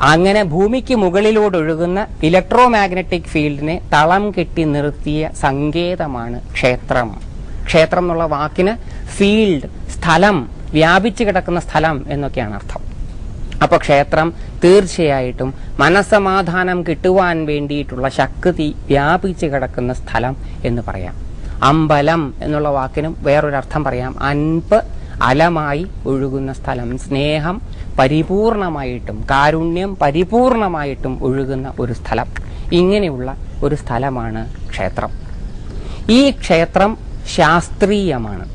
അങ്ങനെ ഭൂമിക്ക് മുകളിലൂടെ ഒഴുകുന്ന ഇലക്ട്രോ മാഗ്നറ്റിക് ഫീൽഡിനെ തളം കെട്ടി നിർത്തിയ സങ്കേതമാണ് ക്ഷേത്രം. ക്ഷേത്രം എന്നുള്ള വാക്കിന് ഫീൽഡ്, സ്ഥലം, വ്യാപിച്ചു കിടക്കുന്ന സ്ഥലം എന്നൊക്കെയാണ് അർത്ഥം. അപ്പൊ ക്ഷേത്രം തീർച്ചയായിട്ടും മനസ്സമാധാനം കിട്ടുവാൻ വേണ്ടിയിട്ടുള്ള ശക്തി വ്യാപിച്ചു കിടക്കുന്ന സ്ഥലം എന്ന് പറയാം. അമ്പലം എന്നുള്ള വാക്കിനും വേറൊരർത്ഥം പറയാം. അൻപ്, അലമായി ഒഴുകുന്ന സ്ഥലം, സ്നേഹം പരിപൂർണമായിട്ടും കാരുണ്യം പരിപൂർണമായിട്ടും ഒഴുകുന്ന ഒരു സ്ഥലം. ഇങ്ങനെയുള്ള ഒരു സ്ഥലമാണ് ക്ഷേത്രം. ഈ ക്ഷേത്രം ശാസ്ത്രീയമാണ്.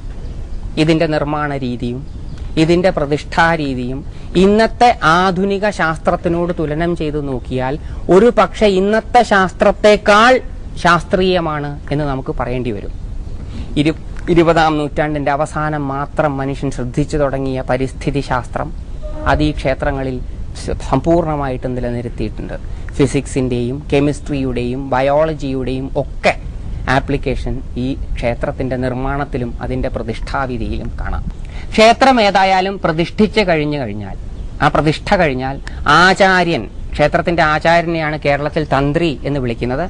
ഇതിന്റെ നിർമ്മാണ രീതിയും ഇതിന്റെ പ്രതിഷ്ഠാരീതിയും ഇന്നത്തെ ആധുനിക ശാസ്ത്രത്തിനോട് തുലനം ചെയ്തു നോക്കിയാൽ ഒരു പക്ഷെ ഇന്നത്തെ ശാസ്ത്രത്തെക്കാൾ ശാസ്ത്രീയമാണ് എന്ന് നമുക്ക് പറയേണ്ടി വരും. 20ാം നൂറ്റാണ്ടിന്റെ അവസാനം മാത്രം മനുഷ്യൻ ശ്രദ്ധിച്ചു തുടങ്ങിയ പരിസ്ഥിതി ശാസ്ത്രം അത് ഈ ക്ഷേത്രങ്ങളിൽ സമ്പൂർണമായിട്ടും നിലനിർത്തിയിട്ടുണ്ട്. ഫിസിക്സിന്റെയും കെമിസ്ട്രിയുടെയും ബയോളജിയുടെയും ഒക്കെ ആപ്ലിക്കേഷൻ ഈ ക്ഷേത്രത്തിന്റെ നിർമ്മാണത്തിലും അതിന്റെ പ്രതിഷ്ഠാവിധിയിലും കാണാം. ക്ഷേത്രം ഏതായാലും പ്രതിഷ്ഠിച്ചു കഴിഞ്ഞാൽ ആ പ്രതിഷ്ഠ കഴിഞ്ഞാൽ ആചാര്യൻ, ക്ഷേത്രത്തിന്റെ ആചാര്യനെയാണ് കേരളത്തിൽ തന്ത്രി എന്ന് വിളിക്കുന്നത്.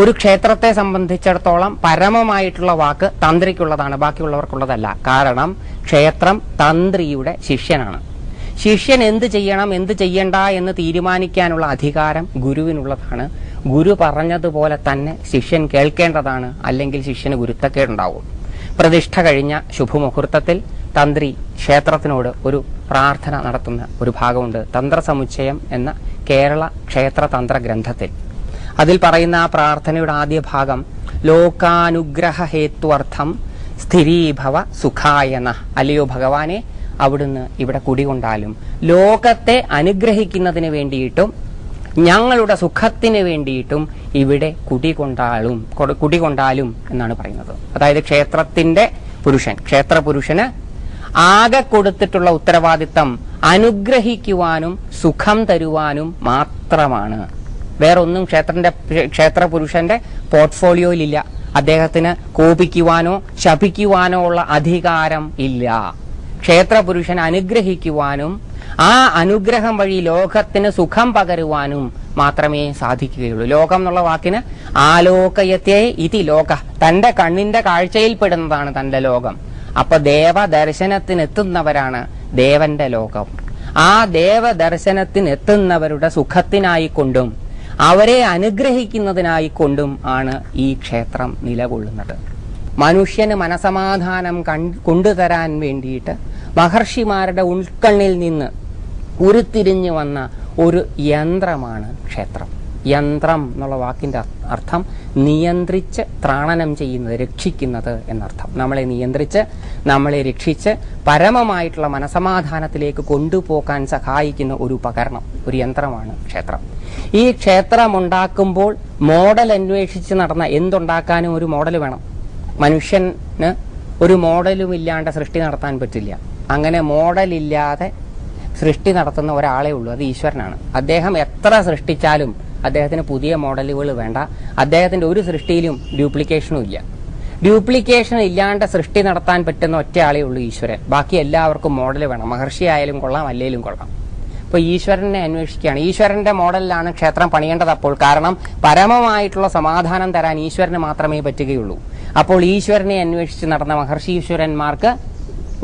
ഒരു ക്ഷേത്രത്തെ സംബന്ധിച്ചിടത്തോളം പരമമായിട്ടുള്ള വാക്ക് തന്ത്രിക്കുള്ളതാണ്, ബാക്കിയുള്ളവർക്കുള്ളതല്ല. കാരണം ക്ഷേത്രം തന്ത്രിയുടെ ശിഷ്യനാണ്. ശിഷ്യൻ എന്ത് ചെയ്യണം എന്ത് ചെയ്യണ്ട എന്ന് തീരുമാനിക്കാനുള്ള അധികാരം ഗുരുവിനുള്ളതാണ്. ഗുരു പറഞ്ഞതുപോലെ തന്നെ ശിഷ്യൻ കേൾക്കേണ്ടതാണ്, അല്ലെങ്കിൽ ശിഷ്യന് ഗുരുത്തക്കേടുണ്ടാവും. പ്രതിഷ്ഠ കഴിഞ്ഞ ശുഭമുഹൂർത്തത്തിൽ തന്ത്രി ക്ഷേത്രത്തിനോട് ഒരു പ്രാർത്ഥന നടത്തുന്ന ഒരു ഭാഗമുണ്ട്. തന്ത്രസമുച്ചയം എന്ന കേരള ക്ഷേത്ര തന്ത്ര ഗ്രന്ഥത്തിൽ അതിൽ പറയുന്ന ആ പ്രാർത്ഥനയുടെ ആദ്യ ഭാഗം ലോകാനുഗ്രഹ ഹേത്വർത്ഥം സ്ഥിരീഭവ സുഖായന, അല്ലയോ ഭഗവാനെ അവിടുന്ന് ഇവിടെ കുടികൊണ്ടാലും ലോകത്തെ അനുഗ്രഹിക്കുന്നതിന് വേണ്ടിയിട്ടും ഞങ്ങളുടെ സുഖത്തിന് വേണ്ടിയിട്ടും ഇവിടെ കുടികൊണ്ടാലും എന്നാണ് പറയുന്നത്. അതായത് ക്ഷേത്രത്തിന്റെ പുരുഷൻ, ക്ഷേത്രപുരുഷന് ആകെ കൊടുത്തിട്ടുള്ള ഉത്തരവാദിത്തം അനുഗ്രഹിക്കുവാനും സുഖം തരുവാനും മാത്രമാണ്. വേറൊന്നും ക്ഷേത്രപുരുഷന്റെ പോർട്ട്ഫോളിയോയിലില്ല. അദ്ദേഹത്തിന് കോപിക്കുവാനോ ശപിക്കുവാനോ ഉള്ള അധികാരം ഇല്ല. ക്ഷേത്രപുരുഷൻ അനുഗ്രഹിക്കുവാനും ആ അനുഗ്രഹം വഴി ലോകത്തിന് സുഖം പകരുവാനും മാത്രമേ സാധിക്കുകയുള്ളൂ. ലോകം എന്നുള്ള വാക്കിന് ആലോകയത്തെ ഇതി ലോക, തന്റെ കണ്ണിന്റെ കാഴ്ചയിൽപ്പെടുന്നതാണ് തന്റെ ലോകം. അപ്പൊ ദേവദർശനത്തിനെത്തുന്നവരാണ് ദേവന്റെ ലോകം. ആ ദേവദർശനത്തിനെത്തുന്നവരുടെ സുഖത്തിനായിക്കൊണ്ടും അവരെ അനുഗ്രഹിക്കുന്നതിനായിക്കൊണ്ടും ആണ് ഈ ക്ഷേത്രം നിലകൊള്ളുന്നത്. മനുഷ്യന് മനസമാധാനം കൊണ്ടുതരാൻ വേണ്ടിയിട്ട് മഹർഷിമാരുടെ ഉൾക്കണ്ണിൽ നിന്ന് ഉരുത്തിരിഞ്ഞു വന്ന ഒരു യന്ത്രമാണ് ക്ഷേത്രം. യന്ത്രം എന്നുള്ള വാക്കിന്റെ അർത്ഥം നിയന്ത്രിച്ച് ത്രാണനം ചെയ്യുന്നത്, രക്ഷിക്കുന്നത് എന്നർത്ഥം. നമ്മളെ നിയന്ത്രിച്ച് നമ്മളെ രക്ഷിച്ച് പരമമായിട്ടുള്ള മനസമാധാനത്തിലേക്ക് കൊണ്ടുപോകാൻ സഹായിക്കുന്ന ഒരു ഉപകരണം, ഒരു യന്ത്രമാണ് ക്ഷേത്രം. ഈ ക്ഷേത്രം ഉണ്ടാക്കുമ്പോൾ മോഡൽ അന്വേഷിച്ച് നടന്ന എന്തുണ്ടാക്കാനും ഒരു മോഡൽ വേണം. മനുഷ്യന് ഒരു മോഡലും ഇല്ലാണ്ട് സൃഷ്ടി നടത്താൻ പറ്റില്ല. അങ്ങനെ മോഡലില്ലാതെ സൃഷ്ടി നടത്തുന്ന ഒരാളേ ഉള്ളൂ, അത് ഈശ്വരനാണ്. അദ്ദേഹം എത്ര സൃഷ്ടിച്ചാലും അദ്ദേഹത്തിന് പുതിയ മോഡലുകൾ വേണ്ട. അദ്ദേഹത്തിന്റെ ഒരു സൃഷ്ടിയിലും ഡ്യൂപ്ലിക്കേഷനും ഇല്ല. ഡ്യൂപ്ലിക്കേഷൻ ഇല്ലാണ്ട് സൃഷ്ടി നടത്താൻ പറ്റുന്ന ഒറ്റയാളേ ഉള്ളൂ ഈശ്വരൻ. ബാക്കി എല്ലാവർക്കും മോഡൽ വേണം. മഹർഷി ആയാലും കൊള്ളാം, അല്ലേലും കൊള്ളാം. ഇപ്പൊ ഈശ്വരനെ അന്വേഷിക്കുകയാണ്. ഈശ്വരന്റെ മോഡലിലാണ് ക്ഷേത്രം പണിയേണ്ടത്. അപ്പോൾ കാരണം പരമമായിട്ടുള്ള സമാധാനം തരാൻ ഈശ്വരന് മാത്രമേ പറ്റുകയുള്ളൂ. അപ്പോൾ ഈശ്വരനെ അന്വേഷിച്ച് നടന്ന മഹർഷി ഈശ്വരന്മാർക്ക്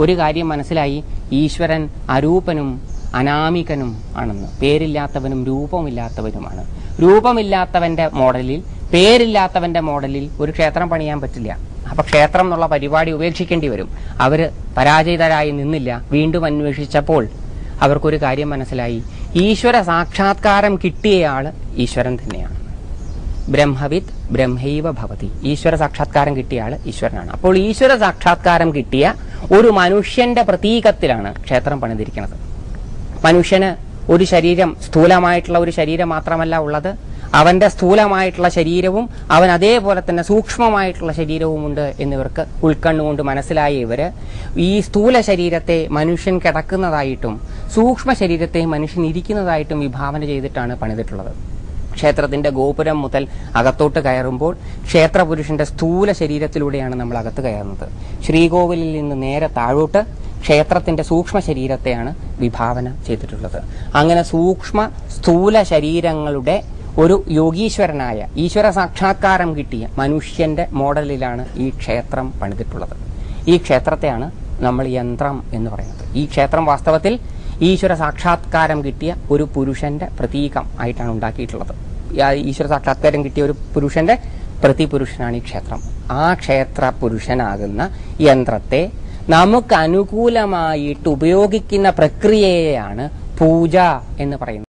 ഒരു കാര്യം മനസ്സിലായി, ഈശ്വരൻ അരൂപനും അനാമികനും ആണെന്ന്. പേരില്ലാത്തവനും രൂപമില്ലാത്തവനുമാണ്. രൂപമില്ലാത്തവന്റെ മോഡലിൽ, പേരില്ലാത്തവന്റെ മോഡലിൽ ഒരു ക്ഷേത്രം പണിയാൻ പറ്റില്ല. അപ്പൊ ക്ഷേത്രം എന്നുള്ള പരിപാടി ഉപേക്ഷിക്കേണ്ടി വരും. അവര് പരാജിതരായി നിന്നില്ല. വീണ്ടും അന്വേഷിച്ചപ്പോൾ അവർക്കൊരു കാര്യം മനസ്സിലായി, ഈശ്വര സാക്ഷാത്കാരം കിട്ടിയയാള് ഈശ്വരൻ തന്നെയാണ്. ബ്രഹ്മവിത്ത് ബ്രഹ്മൈവ ഭവതി. ഈശ്വര സാക്ഷാത്കാരം കിട്ടിയ ആള് ഈശ്വരനാണ്. അപ്പോൾ ഈശ്വര സാക്ഷാത്കാരം കിട്ടിയ ഒരു മനുഷ്യന്റെ പ്രതീകത്തിലാണ് ക്ഷേത്രം പണിതിരിക്കുന്നത്. മനുഷ്യന് ഒരു ശരീരം, സ്ഥൂലമായിട്ടുള്ള ഒരു ശരീരം മാത്രമല്ല ഉള്ളത്. അവന്റെ സ്ഥൂലമായിട്ടുള്ള ശരീരവും അവൻ അതേപോലെ തന്നെ സൂക്ഷ്മമായിട്ടുള്ള ശരീരവുമുണ്ട് എന്നിവർക്ക് ഉൾക്കണ്ണുകൊണ്ട് മനസ്സിലായ ഇവര് ഈ സ്ഥൂല ശരീരത്തെ മനുഷ്യൻ കിടക്കുന്നതായിട്ടും സൂക്ഷ്മ ശരീരത്തെ മനുഷ്യൻ ഇരിക്കുന്നതായിട്ടും വിഭാവന ചെയ്തിട്ടാണ് പണിതിട്ടുള്ളത്. ക്ഷേത്രത്തിന്റെ ഗോപുരം മുതൽ അകത്തോട്ട് കയറുമ്പോൾ ക്ഷേത്രപുരുഷന്റെ സ്ഥൂല ശരീരത്തിലൂടെയാണ് നമ്മൾ അകത്ത് കയറുന്നത്. ശ്രീകോവിലിൽ നിന്ന് നേരെ താഴോട്ട് ക്ഷേത്രത്തിന്റെ സൂക്ഷ്മ ശരീരത്തെയാണ് വിഭാവന ചെയ്തിട്ടുള്ളത്. അങ്ങനെ സൂക്ഷ്മ സ്ഥൂല ശരീരങ്ങളുടെ ഒരു യോഗീശ്വരനായ ഈശ്വര സാക്ഷാത്കാരം കിട്ടിയ മനുഷ്യന്റെ മോഡലിലാണ് ഈ ക്ഷേത്രം പണിതിട്ടുള്ളത്. ഈ ക്ഷേത്രത്തെയാണ് നമ്മൾ യന്ത്രം എന്ന് പറയുന്നത്. ഈ ക്ഷേത്രം വാസ്തവത്തിൽ ഈശ്വര സാക്ഷാത്കാരം കിട്ടിയ ഒരു പുരുഷന്റെ പ്രതീകം ആയിട്ടാണ് ഉണ്ടാക്കിയിട്ടുള്ളത്. ഈശ്വര സാക്ഷാത്കാരം കിട്ടിയ ഒരു പുരുഷന്റെ പ്രതിപുരുഷനാണ് ഈ ക്ഷേത്രം. ആ ക്ഷേത്ര പുരുഷനാകുന്ന യന്ത്രത്തെ നമുക്ക് അനുകൂലമായിട്ട് ഉപയോഗിക്കുന്ന പ്രക്രിയയെയാണ് പൂജ എന്ന് പറയുന്നത്.